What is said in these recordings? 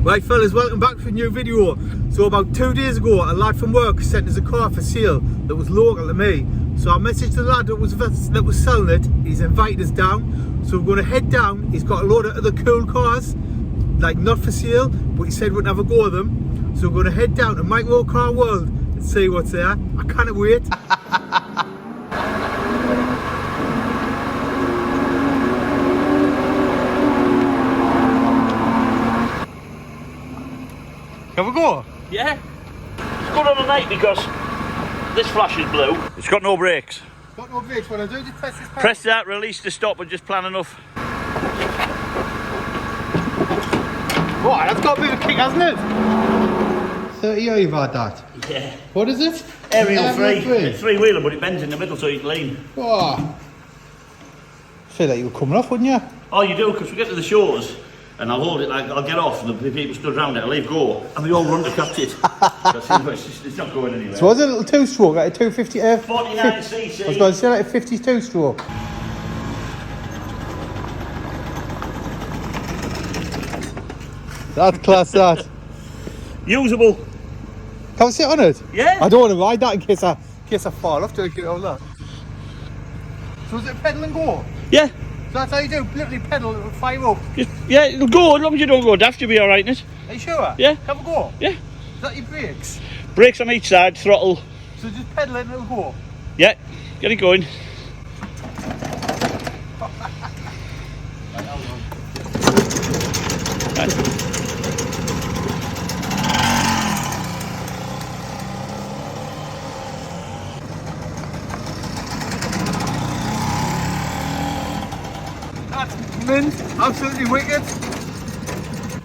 Right fellas, welcome back to a new video. So about 2 days ago, a lad from work sent us a car for sale that was local to me. So I messaged the lad that was selling it. He's invited us down. So we're going to head down. He's got a load of other cool cars, like not for sale, but he said we'd have a go of them. So we're going to head down to Microcar World and see what's there. I can't wait. Have we go? Yeah. It's good on the night because this flash is blue. It's got no brakes. Got no brakes. What I do, just press this pedal. Press that, release to stop and just plan enough. Wow, that's got a bit of a kick, hasn't it? 30 you've had that. Yeah. What is it? Aerial 3. It's three-wheeler, but it bends in the middle so you can lean. Oh. Feel like you were coming off, wouldn't you? Oh, you do, because we get to the shows and I'll hold it, like I'll get off and the people stood around it, I'll leave go and they all run to catch it. It's not going anywhere. So was it a little two-stroke, like a 250 49cc. I was going to say like a 52 stroke. That's class, that. Usable. Can I sit on it? Yeah. I don't want to ride that in case I fall off. Do I get all that? So is it pedal and go? Yeah. So that's how you do, literally pedal, it'll fire up. Yeah, it'll go, as long as you don't go daft, you'll be alright in it. Are you sure? Yeah. Have a go? Yeah. Is that your brakes? Brakes on each side, throttle. So just pedal it and it'll go? Yeah, get it going. That's mint, absolutely wicked.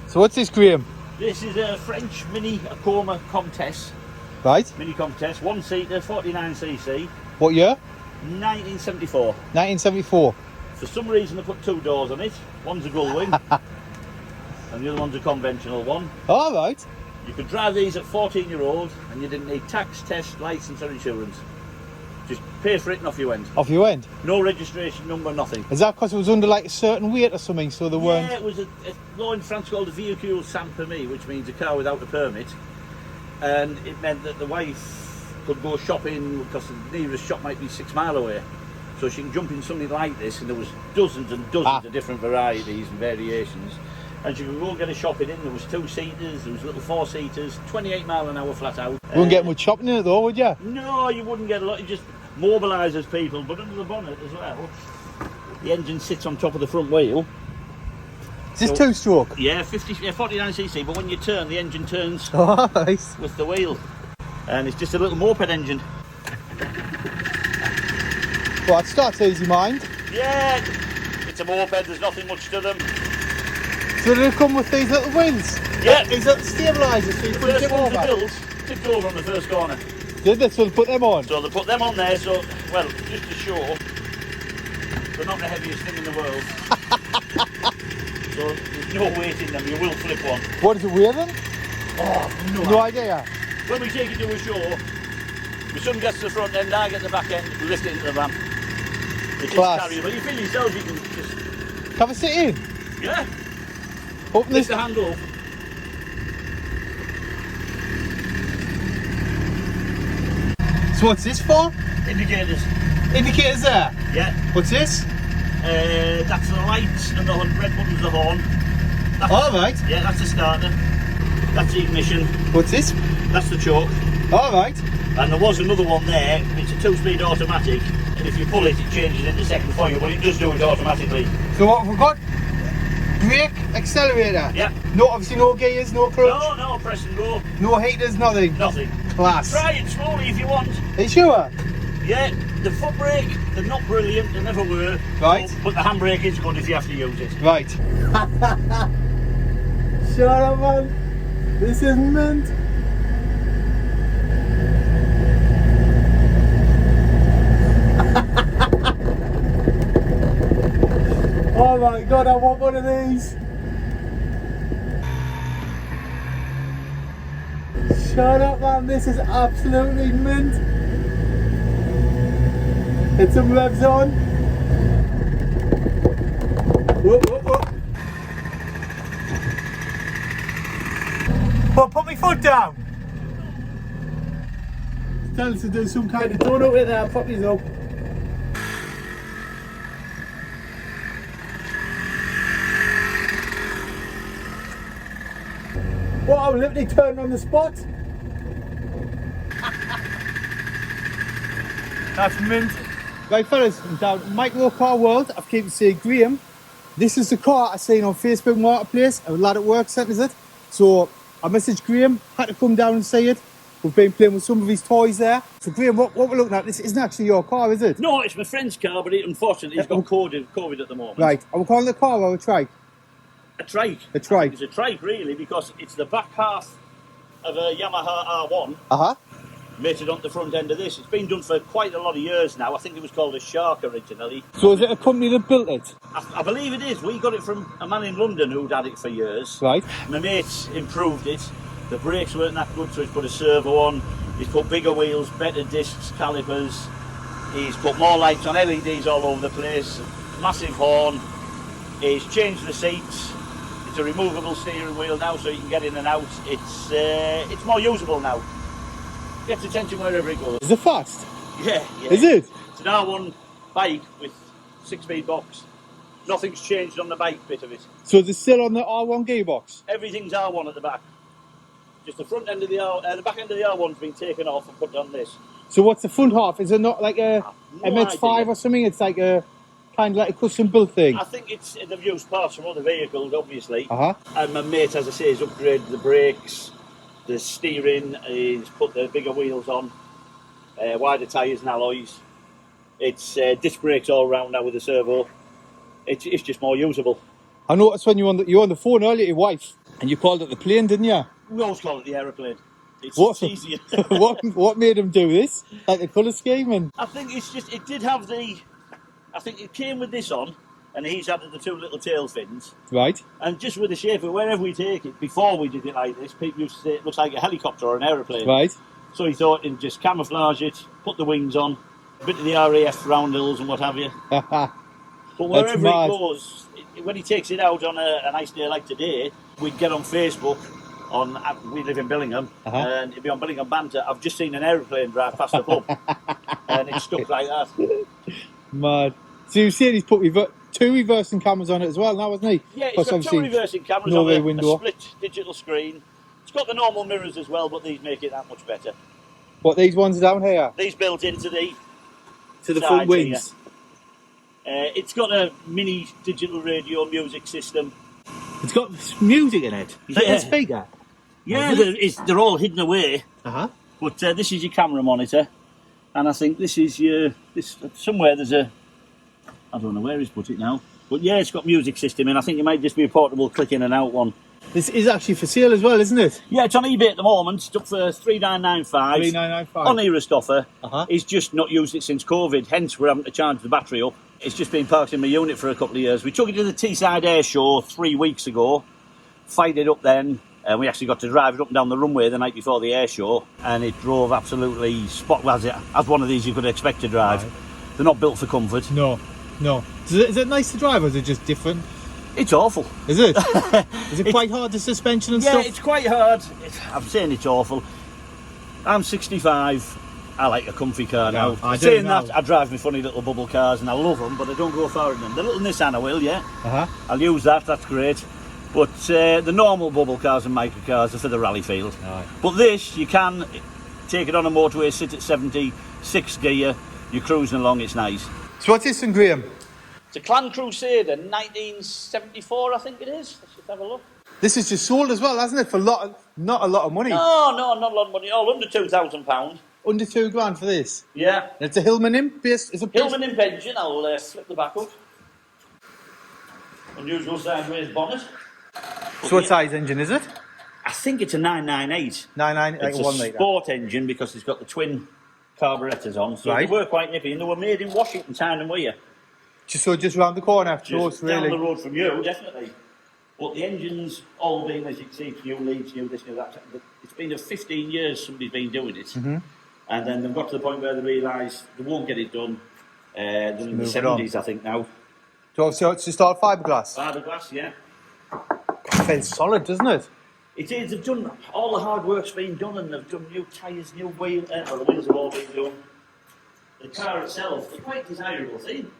So what's this, Graham? This is a French Mini Acoma Comtesse. Right. Mini Comtesse, one seater, 49cc. What year? 1974. 1974. For some reason they put two doors on it. One's a gull wing and the other one's a conventional one. All right. You could drive these at 14-year-old and you didn't need tax, test, licence or insurance. Just pay for it and off you went. Off you went? No registration number, nothing. Is that because it was under like a certain weight or something, so they weren't? Yeah, it was a law in France called a véhicule sans permis, which means a car without a permit. And it meant that the wife could go shopping because the nearest shop might be 6 miles away. So she can jump in something like this, and there was dozens and dozens of different varieties and variations. And she could go get a shopping in. There was 2-seaters, there was little 4-seaters, 28 mile an hour flat out. You wouldn't get much shopping in it though, would you? No, you wouldn't get a lot. It just mobilises people, but under the bonnet as well. The engine sits on top of the front wheel. Is this two-stroke? Yeah, 49cc, but when you turn, the engine turns Oh, nice. with the wheel. And it's just a little moped engine. Well, it starts easy, mind. Yeah, it's a moped, there's nothing much to them. So they come with these little wheels? Yeah. Is that stabilisers so you put First it ones over? they built, tipped over on the first corner. Did they? So they put them on? So they put them on there, so, well, just to show, they're not the heaviest thing in the world. So there's no weight in them, you will flip one. What is it weigh then? Oh, No idea. When we take it to a show, my son gets the front end, I get the back end, we lift it into the van. It's Class. carryable. You feel yourself, you can just, Have a sit in? yeah, Open lift this. the handle. So what's this for? Indicators. Indicators there. Yeah. What's this? That's the lights and the red button's the horn. That's, All right. yeah, that's the starter. That's the ignition. What's this? That's the choke. All right. And there was another one there. It's a 2-speed automatic. And if you pull it, it changes into second for you, but it does do it automatically. So what have we got? Brake, accelerator. Yeah. No, obviously no gears, no clutch. No, press and go. No heaters, nothing. Nothing. Class. Try it slowly if you want. Are you sure? Yeah, the foot brake, they're not brilliant, they never were. Right. But the handbrake is good if you have to use it. Right. Shut up, man. This is mint. Oh my god, I want one of these. Shut up, man. This is absolutely mint. Get some revs on. Whoa, whoa, whoa. Put my foot down. Tell us to do some kind of donut with that puppies up. What, I'm literally turning on the spot. That's mint. Right fellas, I'm down at Microcar World. I've kept saying Graham. This is the car I seen on Facebook Marketplace. A lad at work sent us it. So I messaged Graham, had to come down and see it. We've been playing with some of his toys there. So Graham, what we're looking at, this isn't actually your car, is it? No, it's my friend's car, but unfortunately he's got COVID at the moment. Right, are we calling the car or a trike? A trike. A trike. It's a trike really, because it's the back half of a Yamaha R1. Uh-huh. Mated onto the front end of this. It's been done for quite a lot of years now. I think it was called a Shark originally. So is it a company that built it? I believe it is. We got it from a man in London who'd had it for years. Right. My mate's improved it. The brakes weren't that good, so he's put a servo on. He's put bigger wheels, better discs, calipers. He's put more lights on, LEDs all over the place. Massive horn. He's changed the seats. It's a removable steering wheel now, so you can get in and out. It's more usable now. Gets attention wherever it goes. Is it fast? Yeah. Is it? It's an R1 bike with 6-speed box. Nothing's changed on the bike bit of it. So is it still on the R1 gearbox? Everything's R1 at the back. Just the front end of the back end of the R1's been taken off and put on this. So what's the front half? Is it not like a MX-5 idea. or something? It's like a kind of like a custom built thing. I think they've used parts from other vehicles, obviously. Uh-huh. And my mate, as I say, has upgraded the brakes, the steering, he's put the bigger wheels on, wider tyres and alloys. It's disc brakes all round now with the servo. It's just more usable. I noticed when you were on the phone earlier to your wife and you called it the plane, didn't you? We always call it the aeroplane. It's easier. what made him do this? Like the colour scheme? And I think it did have I think it came with this on, and he's added the 2 little tail fins. right. And just with the shape of wherever we take it, before we did it like this, people used to say it looks like a helicopter or an aeroplane. Right. So he thought he'd just camouflage it, put the wings on, a bit of the RAF roundels and what have you. But wherever it mad. goes, when he takes it out on a nice day like today, we'd get on Facebook. We live in Billingham, and it'd be on Billingham Banter. I've just seen an aeroplane drive past the pub, and it's stuck like that. Mad. So you see he's put 2 reversing cameras on it as well now, hasn't he? Yeah, it's got 2 reversing cameras no on a window. split digital screen. It's got the normal mirrors as well, but these make it that much better. What, these ones down here? These built into the front wings. It's got a mini digital radio music system. It's got music in it. Is that Yeah. a speaker? Yeah, they're all hidden away. Uh-huh. But this is your camera monitor, and I think this is somewhere there's I don't know where he's put it now. But yeah, it's got music system, and I think it might just be a portable click in and out one. This is actually for sale as well, isn't it? Yeah, it's on eBay at the moment. It's up for 3995. 3995. On Erist offer. Uh-huh. He's just not used it since COVID, hence we're having to charge the battery up. It's just been parked in my unit for a couple of years. We took it to the Teesside Air Show 3 weeks ago, fired it up then, and we actually got to drive it up and down the runway the night before the air show, and it drove absolutely as one of these you could expect to drive. Right. They're not built for comfort. No. Is it nice to drive, or is it just different? It's awful. Is it? Is it quite hard, the suspension and stuff? Yeah, it's quite hard. I'm saying it's awful. I'm 65. I like a comfy car now. Saying that, I drive my funny little bubble cars and I love them, but I don't go far in them. The little Nissan I will, yeah. Uh-huh. I'll use that, that's great. But the normal bubble cars and microcars are for the rally field. Right. But this, you can take it on a motorway, sit at 70, 6 gear, you're cruising along, it's nice. So what's this one, Graham? It's a Clan Crusader, 1974 I think it is. Let's just have a look. This is just sold as well, hasn't it? For not a lot of money. No, not a lot of money. All under £2,000. Under £2,000 for this? Yeah. And it's a Hillman Imp based? Hillman Imp engine, I'll flip the back up. Unusual sideways bonnet. So what size engine is it? I think it's a 998. 998, like it's a 1 litre. sport engine because it's got the twin carburettors on, so right. They were quite nippy, and they were made in Washington Town and Weir. Just round the corner, Just really. down the road from you, definitely. But the engine's all been, as you can see, new leads, new this, new that. It's been 15 years somebody's been doing it. Mm-hmm. And then they've got to the point where they realise they won't get it done. They're in the 70s, I think, now. So it's just all fiberglass? Fiberglass, yeah. It feels solid, doesn't it? It is. They've done all the hard work's been done, and they've done new tyres, new wheels. Well, the wheels have all been done. The car itself, it's quite desirable thing.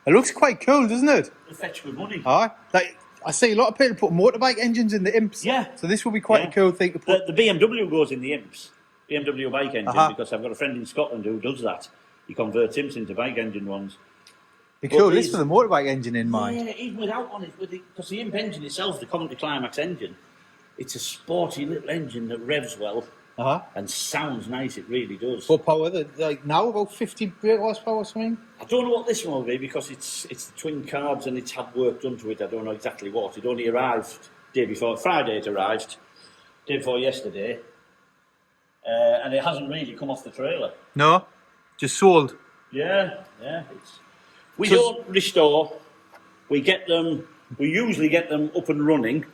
It looks quite cool, doesn't it? They fetch good money. Aye. Like, I see a lot of people put motorbike engines in the Imps. Yeah. So this will be quite a cool thing to put. The BMW goes in the Imps. BMW bike engine, because I've got a friend in Scotland who does that. He converts Imps into bike engine ones. Be cool, this with a motorbike engine in mind. Yeah, even without one, because the Imp engine itself, the Coventry Climax engine, it's a sporty little engine that revs well and sounds nice. It really does. What power? Like now about 50 brake horsepower or something. I don't know what this one will be because it's the twin carbs and it's had work done to it. I don't know exactly what. It only arrived day before Friday. It arrived day before yesterday. And it hasn't really come off the trailer. No, just sold. Yeah. We don't restore. We get them. We usually get them up and running,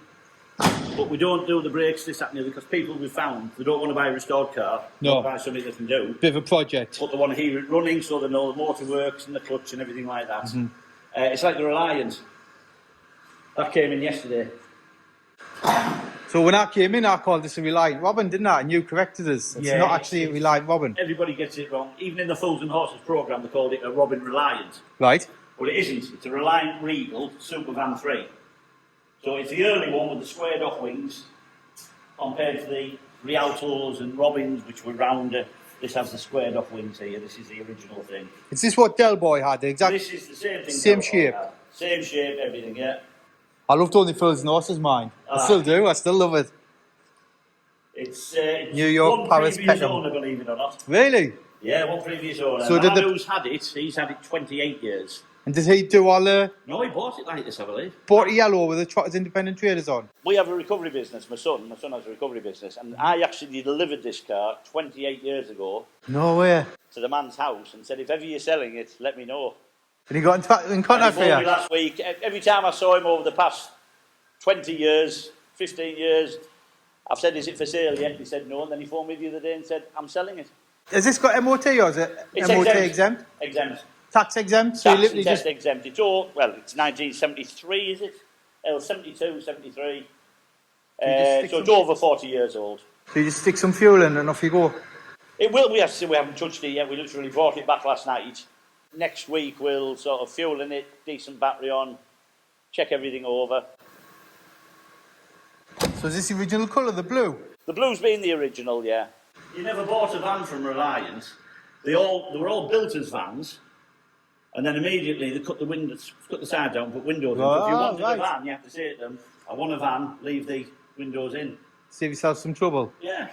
but we don't do the brakes, this, that, and the other, because people we found they don't want to buy a restored car. They want to buy something they can do. Bit of a project. But they want to hear it running, so they know the motor works and the clutch and everything like that. It's like the Reliant. That came in yesterday. So when I came in, I called this a Reliant Robin, didn't I? And you corrected us. It's not actually a Reliant Robin. Everybody gets it wrong. Even in the Fools and Horses programme, they called it a Robin Reliant. Right. But it isn't. It's a Reliant Regal Supervan 3. So it's the early one with the squared off wings, compared to the Rialtos and Robins, which were rounder. This has the squared off wings here. This is the original thing. Is this what Del Boy had? Exactly. This is the same thing. Same shape. Same shape, everything, yeah. I loved only Fools and Horses mine. I still do. I still love it. It's New York, one Paris, previous Peckham. owner, believe it or not. Really? Yeah, one previous owner. So the did man who's had it, he's had it 28 years. And did he do all the No, he bought it like this, I believe. bought it yellow with the Trotters Independent Traders on? We have a recovery business, my son has a recovery business, and I actually delivered this car 28 years ago No way. to the man's house and said, if ever you're selling it, let me know. And he got in contact with And he phoned me you? last week. Every time I saw him over the past 20 years, 15 years, I've said, is it for sale yet? He said no, and then he phoned me the other day and said, I'm selling it. Has this got MOT or is it It's MOT exempt? Exempt. Tax exempt? So you Tax literally and test just... exempt. It's all, well, it's 1973, is it? 72, 73. So it's over 40 years old. So you just stick some fuel in and off you go? It will, we haven't touched it yet. We literally brought it back last night. Next week we'll sort of fuel in it, decent battery on, check everything over. So is this the original colour, the blue? The blue's been the original, yeah. You never bought a van from Reliant. They were all built as vans, and then immediately they cut the windows, cut the side down, put windows in. So if you wanted a van, you have to say to them, I want a van, leave the windows in. Save yourself some trouble. Yeah.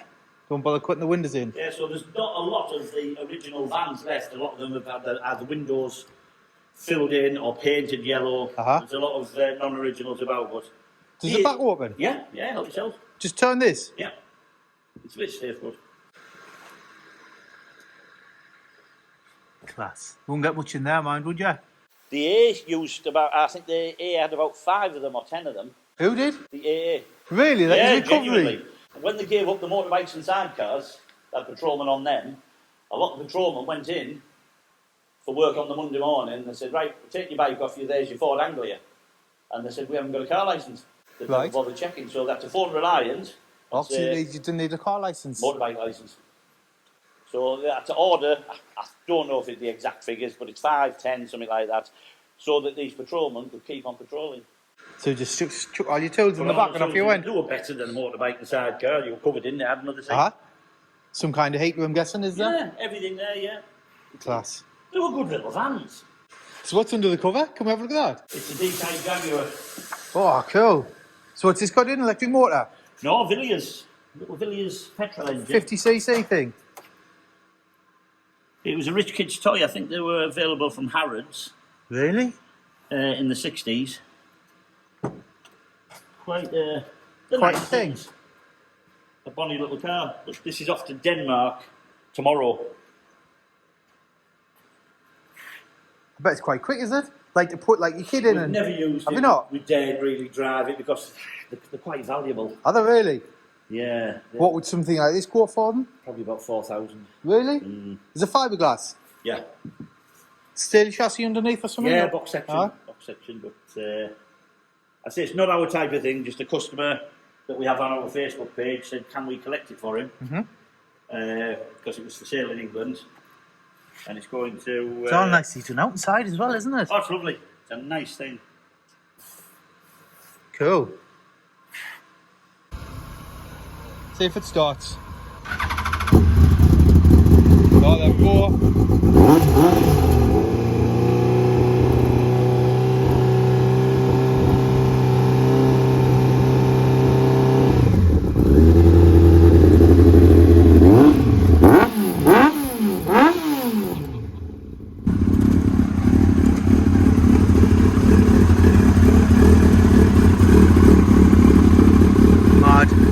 Don't bother cutting the windows in. Yeah, so there's not a lot of the original vans left. A lot of them have had the windows filled in or painted yellow. There's a lot of non-originals about, but... Does the back open? Yeah, help yourself. Just turn this? Yeah. It's a bit safe, but... Class. Wouldn't get much in there, mind, would you? The A used about, I think the A had about 5 of them or 10 of them. Who did? The AA. Really? That is recovery? Genuinely. When they gave up the motorbikes and sidecars, that patrolman on them, a lot of the patrolmen went in for work on the Monday morning and they said, right, take your bike off you, there's your Ford Anglia. And they said, we haven't got a car licence. They didn't bother checking, so they had to phone Reliant. Obviously, you didn't need a car licence. Motorbike licence. So they had to order, I don't know if it's the exact figures, but it's 5, 10, something like that, so that these patrolmen could keep on patrolling. So you just chuck all your tools in the back and off you went? They were better than a motorbike and sidecar. You were covered in, they had another thing. Some kind of heater, I'm guessing, is there? Yeah, everything there, yeah. Class. They were good little vans. So what's under the cover? Can we have a look at that? It's a D-type Jaguar. Oh, cool. So what's this got in? Electric motor? No, Villiers. Little Villiers petrol engine. 50cc thing? It was a rich kid's toy. I think they were available from Harrods. Really? In the 60s. Quite a nice thing. A bonny little car. But this is off to Denmark tomorrow. I bet it's quite quick, is it? Like to put like your kid in and... We've never used it. Have you not? We daren't really drive it because they're quite valuable. Are they really? Yeah. What would something like this go for them? Probably about 4,000. Really? Is it fiberglass? Yeah. Steel chassis underneath or something? Yeah, box section. Box section, but I say it's not our type of thing, just a customer that we have on our Facebook page said, can we collect it for him? Because it was for sale in England. And it's going to... It's all nicely done outside as well, isn't it? Oh, it's lovely. It's a nice thing. Cool. See if it starts. Oh, there we go.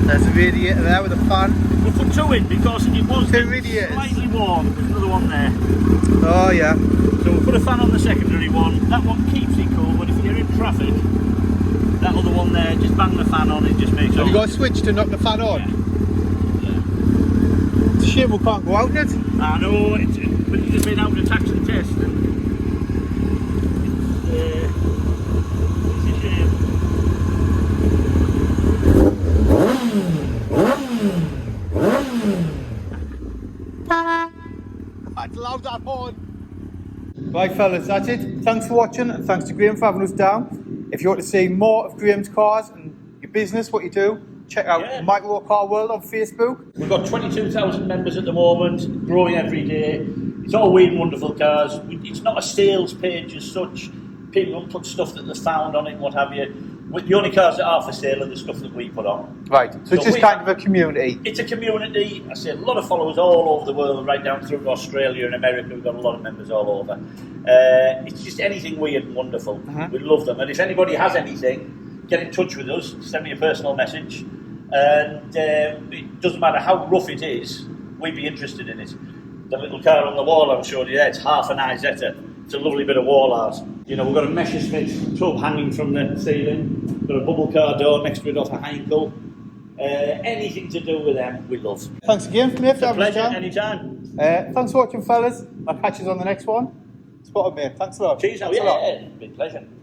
There's a radiator there with a fan. We'll put two in because it was two radiators. Slightly warm. There's another one there. Oh yeah. So we'll put a fan on the secondary one. That one keeps it cool, but if you're in traffic, that other one there, just bang the fan on, it just makes it. Have you got a switch to knock the fan on? Yeah. It's a shame we can't go out in it. I know, but it's been out of tax and test. And it's a shame. I'd love that horn. Right fellas, that's it. Thanks for watching and thanks to Graham for having us down. If you want to see more of Graham's cars and your business, what you do, check out Microcar World on Facebook. We've got 22,000 members at the moment, growing every day. It's all weird and wonderful cars. It's not a sales page as such. People don't put stuff that they found on it and what have you. The only cars that are for sale are the stuff that we put on. Right, so it's just kind of a community. It's a community. I see a lot of followers all over the world, right down through Australia and America. We've got a lot of members all over. It's just anything weird and wonderful. We love them. And if anybody has anything, get in touch with us. Send me a personal message. And it doesn't matter how rough it is, we'd be interested in it. The little car on the wall I'm showing you there, it's half an Isetta. It's a lovely bit of wall art. You know, we've got a Messerschmitt tub hanging from the ceiling. We've got a bubble car door next to it off a Heinkel. Anything to do with them, we love. Thanks again for me. It's a pleasure, anytime. Thanks for watching, fellas. I'll catch you on the next one. Spot on, mate. Thanks a lot. Cheers, Thanks a lot. Big pleasure.